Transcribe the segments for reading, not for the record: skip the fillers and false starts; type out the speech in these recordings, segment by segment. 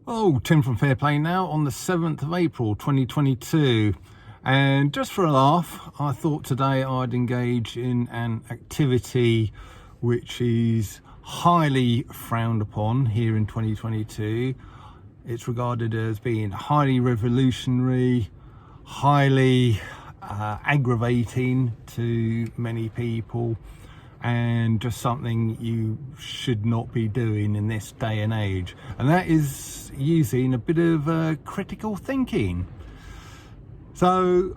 Oh, Tim from Fairplay now on the 7th of April 2022, and just for a laugh I thought today I'd engage in an activity which is highly frowned upon here in 2022. It's regarded as being highly revolutionary, highly aggravating to many people, and just something you should not be doing in this day and age, and that is using a bit of critical thinking. So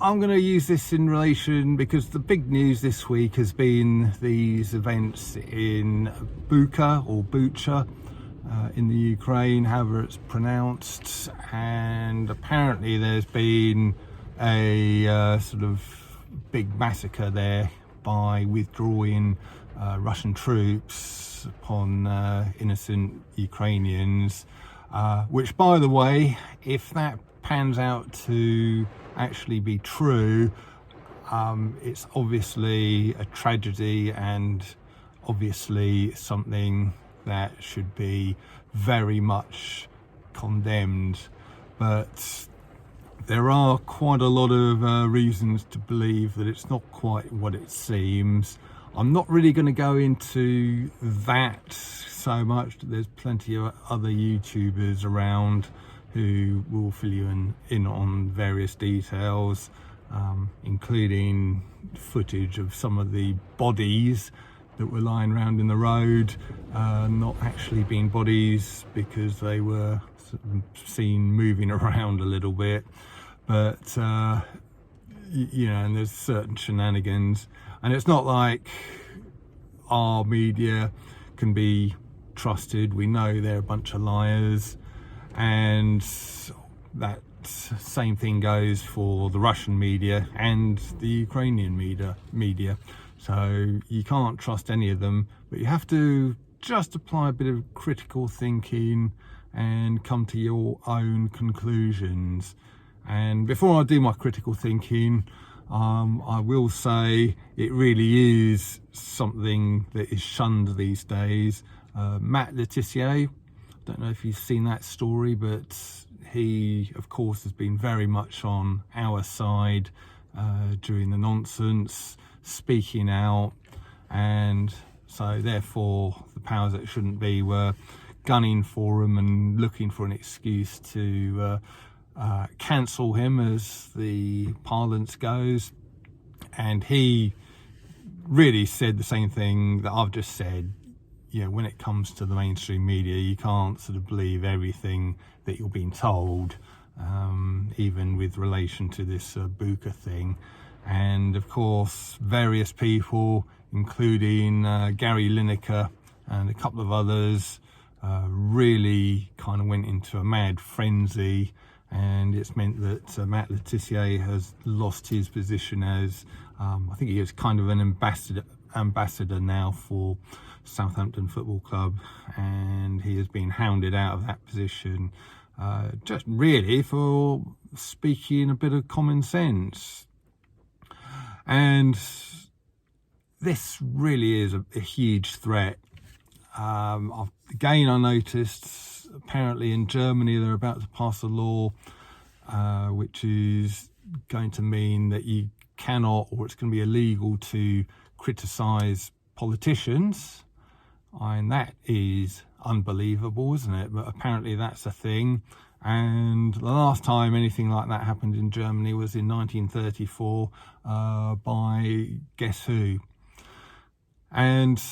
I'm going to use this in relation because the big news this week has been these events in Bucha or Bucha in the Ukraine, however it's pronounced, and apparently there's been a sort of big massacre there by withdrawing Russian troops upon innocent Ukrainians, which, by the way, if that pans out to actually be true, it's obviously a tragedy and obviously something that should be very much condemned. But there are quite a lot of reasons to believe that it's not quite what it seems. I'm not really going to go into that so much. There's plenty of other YouTubers around who will fill you in on various details, including footage of some of the bodies that were lying around in the road, not actually being bodies because they were seen moving around a little bit. But you know, and there's certain shenanigans, and it's not like our media can be trusted. We know they're a bunch of liars, and that same thing goes for the Russian media and the Ukrainian media. So you can't trust any of them, but you have to just apply a bit of critical thinking and come to your own conclusions. And before I do my critical thinking, I will say it really is something that is shunned these days. Matt Letizia, don't know if you've seen that story, but he, of course, has been very much on our side during the nonsense, speaking out, and so therefore the powers that shouldn't be were gunning for him and looking for an excuse to cancel him, as the parlance goes. And he really said the same thing that I've just said. You know, when it comes to the mainstream media, you can't sort of believe everything that you're being told, even with relation to this Bucha thing. And of course, various people, including Gary Lineker and a couple of others, really kind of went into a mad frenzy, and it's meant that Matt Letizia has lost his position as, I think he is kind of an ambassador now for Southampton Football Club, and he has been hounded out of that position, just really for speaking a bit of common sense. And this really is a huge threat. Again, I noticed apparently in Germany they're about to pass a law which is going to mean that you cannot, or it's going to be illegal to criticise politicians. And that is unbelievable, isn't it? But apparently that's a thing. And the last time anything like that happened in Germany was in 1934 by guess who? And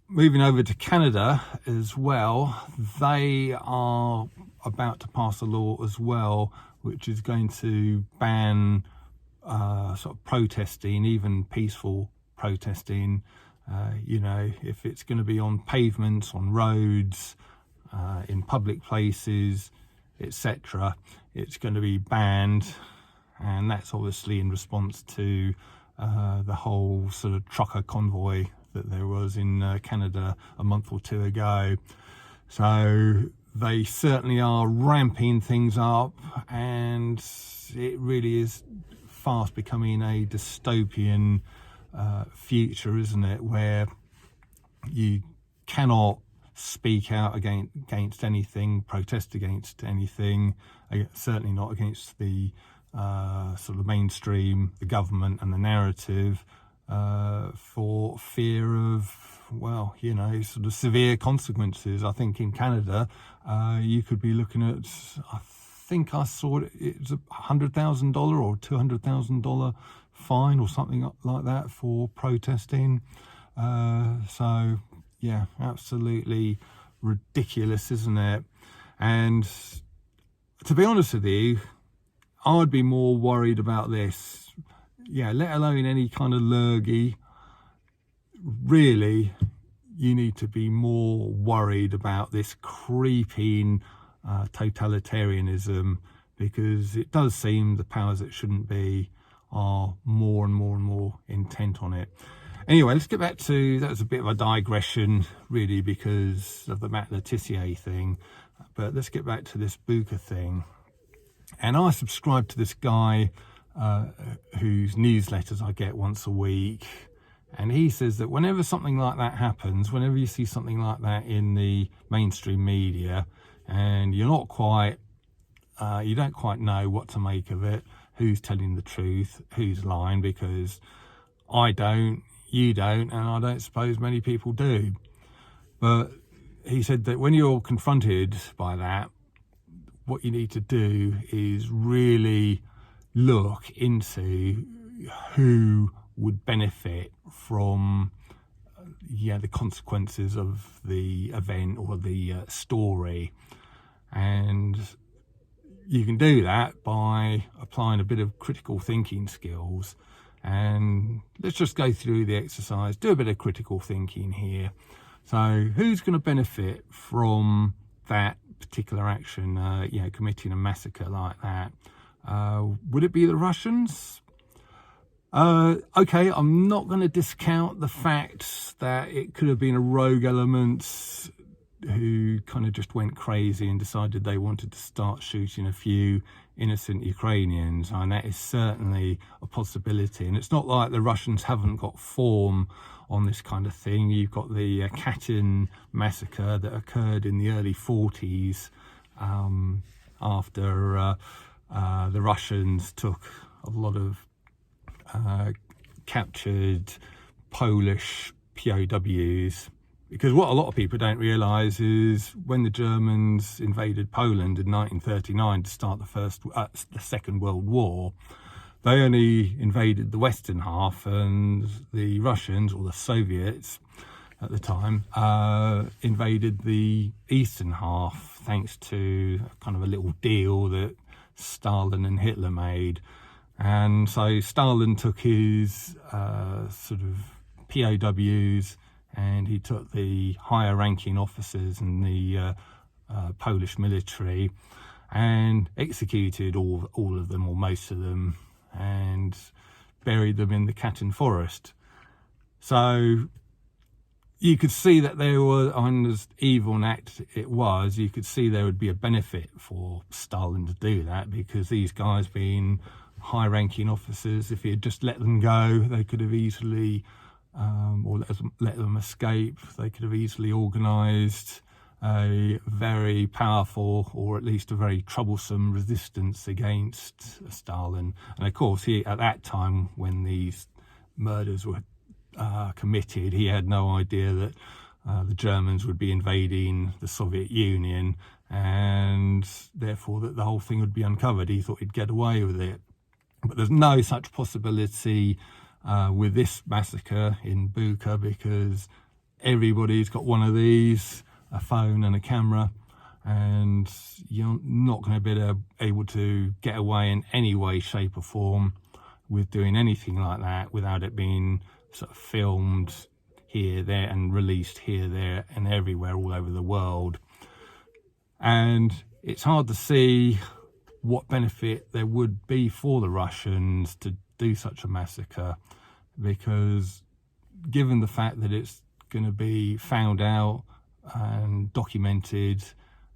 moving over to Canada as well, they are about to pass a law as well, which is going to ban sort of protesting, even peaceful protesting. You know, if it's going to be on pavements, on roads, in public places, etc., it's going to be banned. And that's obviously in response to the whole sort of trucker convoy that there was in Canada a month or two ago. So they certainly are ramping things up, and it really is fast becoming a dystopian future, isn't it, where you cannot speak out against anything, protest against anything, certainly not against the sort of mainstream, the government and the narrative, for fear of, well, you know, sort of severe consequences. I think in Canada, you could be looking at, I think I saw it's $100,000 or $200,000 fine or something like that for protesting. So yeah, absolutely ridiculous, isn't it? And to be honest with you, I'd be more worried about this, yeah, let alone any kind of lurgy. Really, you need to be more worried about this creeping totalitarianism, because it does seem the powers that shouldn't be are more and more and more intent on it. Anyway, let's get back to, that was a bit of a digression really because of the Matt Letitia thing, but let's get back to this Buka thing. And I subscribe to this guy whose newsletters I get once a week, and he says that whenever something like that happens, whenever you see something like that in the mainstream media and you're not quite you don't quite know what to make of it, who's telling the truth, who's lying, because I don't, you don't, and I don't suppose many people do. But he said that when you're confronted by that, what you need to do is really look into who would benefit from the consequences of the event or the story. And you can do that by applying a bit of critical thinking skills. And let's just go through the exercise, do a bit of critical thinking here. So who's going to benefit from that particular action, committing a massacre like that? Would it be the Russians? Okay, I'm not going to discount the fact that it could have been a rogue element who kind of just went crazy and decided they wanted to start shooting a few innocent Ukrainians, and that is certainly a possibility. And it's not like the Russians haven't got form on this kind of thing. You've got the Katyn massacre that occurred in the early 40s after the Russians took a lot of captured Polish POWs. Because what a lot of people don't realise is when the Germans invaded Poland in 1939 to start the Second World War, they only invaded the western half, and the Russians, or the Soviets at the time, invaded the eastern half, thanks to kind of a little deal that Stalin and Hitler made. And so Stalin took his sort of POWs, and he took the higher ranking officers in the Polish military and executed all of them, or most of them, and buried them in the Katyn forest. So you could see that there was, on as evil an act it was, you could see there would be a benefit for Stalin to do that, because these guys being high ranking officers, if he had just let them go, they could have easily or let them escape. They could have easily organised a very powerful, or at least a very troublesome, resistance against Stalin. And of course, he, at that time when these murders were committed, he had no idea that the Germans would be invading the Soviet Union, and therefore that the whole thing would be uncovered. He thought he'd get away with it. But there's no such possibility with this massacre in Buka, because everybody's got one of these, a phone and a camera, and you're not going to be able to get away in any way, shape or form with doing anything like that without it being sort of filmed here, there, and released here, there and everywhere all over the world. And it's hard to see what benefit there would be for the Russians to do such a massacre, because given the fact that it's going to be found out and documented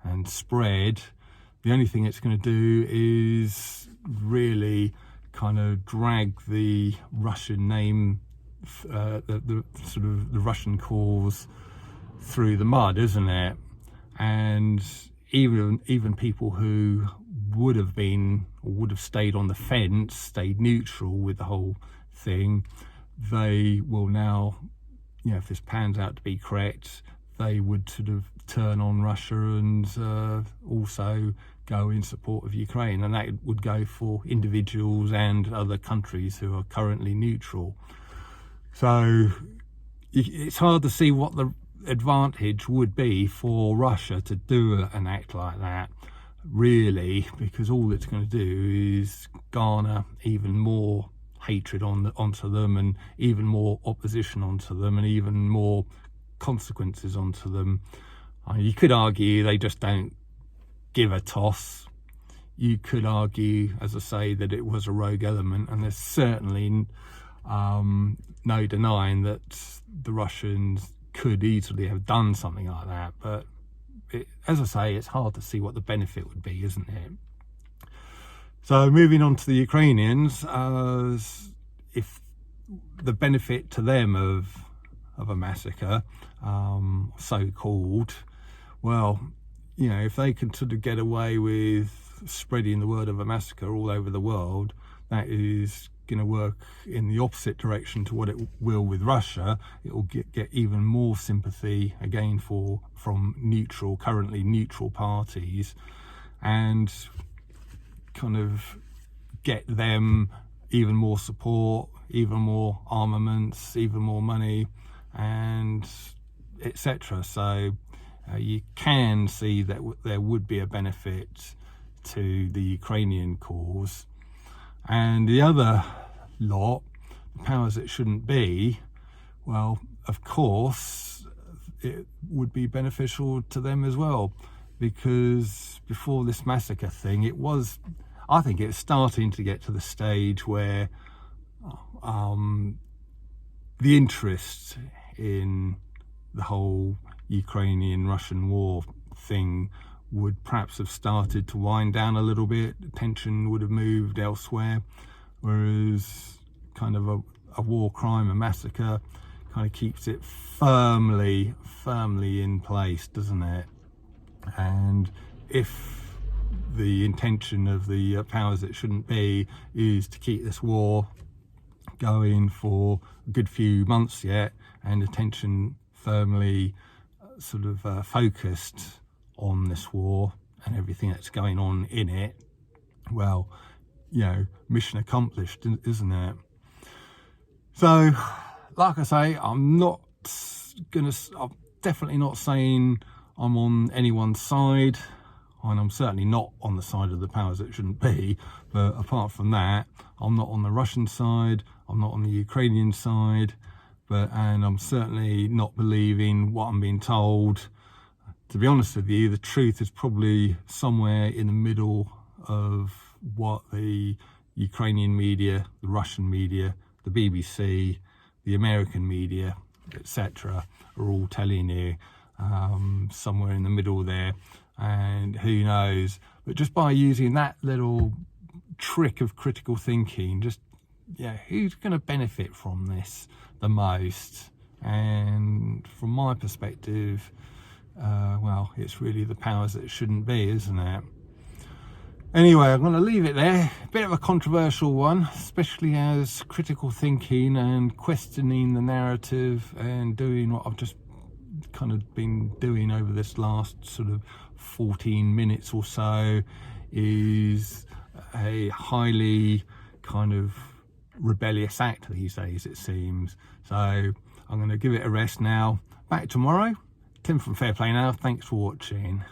and spread, the only thing it's going to do is really kind of drag the Russian name, the sort of the Russian cause through the mud, isn't it? And even people who would have been or would have stayed on the fence, stayed neutral with the whole thing, they will now, you know, if this pans out to be correct, they would sort of turn on Russia and also go in support of Ukraine, and that would go for individuals and other countries who are currently neutral. So it's hard to see what the advantage would be for Russia to do an act like that, really, because all it's going to do is garner even more hatred onto them, and even more opposition onto them, and even more consequences onto them. You could argue they just don't give a toss. You could argue, as I say, that it was a rogue element, and there's certainly no denying that the Russians could easily have done something like that. But as I say, it's hard to see what the benefit would be, isn't it? So moving on to the Ukrainians, if the benefit to them of a massacre, so-called, well, you know, if they can sort of get away with spreading the word of a massacre all over the world, that is going to work in the opposite direction to what it will with Russia. It will get even more sympathy again from currently neutral parties, and kind of get them even more support, even more armaments, even more money, and etc. So you can see that there would be a benefit to the Ukrainian cause. And the other lot, the powers that shouldn't be, well, of course, it would be beneficial to them as well, because before this massacre thing, I think it's starting to get to the stage where the interest in the whole Ukrainian-Russian war thing would perhaps have started to wind down a little bit. Tension would have moved elsewhere, whereas kind of a war crime, a massacre, kind of keeps it firmly in place, doesn't it? And if the intention of the powers that shouldn't be is to keep this war going for a good few months yet, and attention firmly sort of focused on this war and everything that's going on in it, well, you know, mission accomplished, isn't it? So, like I say, I'm definitely not saying I'm on anyone's side, and I'm certainly not on the side of the powers that shouldn't be. But apart from that, I'm not on the Russian side, I'm not on the Ukrainian side, and I'm certainly not believing what I'm being told. To be honest with you, the truth is probably somewhere in the middle of what the Ukrainian media, the Russian media, the BBC, the American media, etc. are all telling you, somewhere in the middle there. And who knows, but just by using that little trick of critical thinking, just, yeah, who's going to benefit from this the most? And from my perspective, well, it's really the powers that shouldn't be, isn't it? Anyway, I'm going to leave it there. A bit of a controversial one, especially as critical thinking and questioning the narrative and doing what I've just kind of been doing over this last sort of 14 minutes or so is a highly kind of rebellious act these days, it seems. So I'm going to give it a rest now. Back tomorrow. Tim from Fair Play Now. Thanks for watching.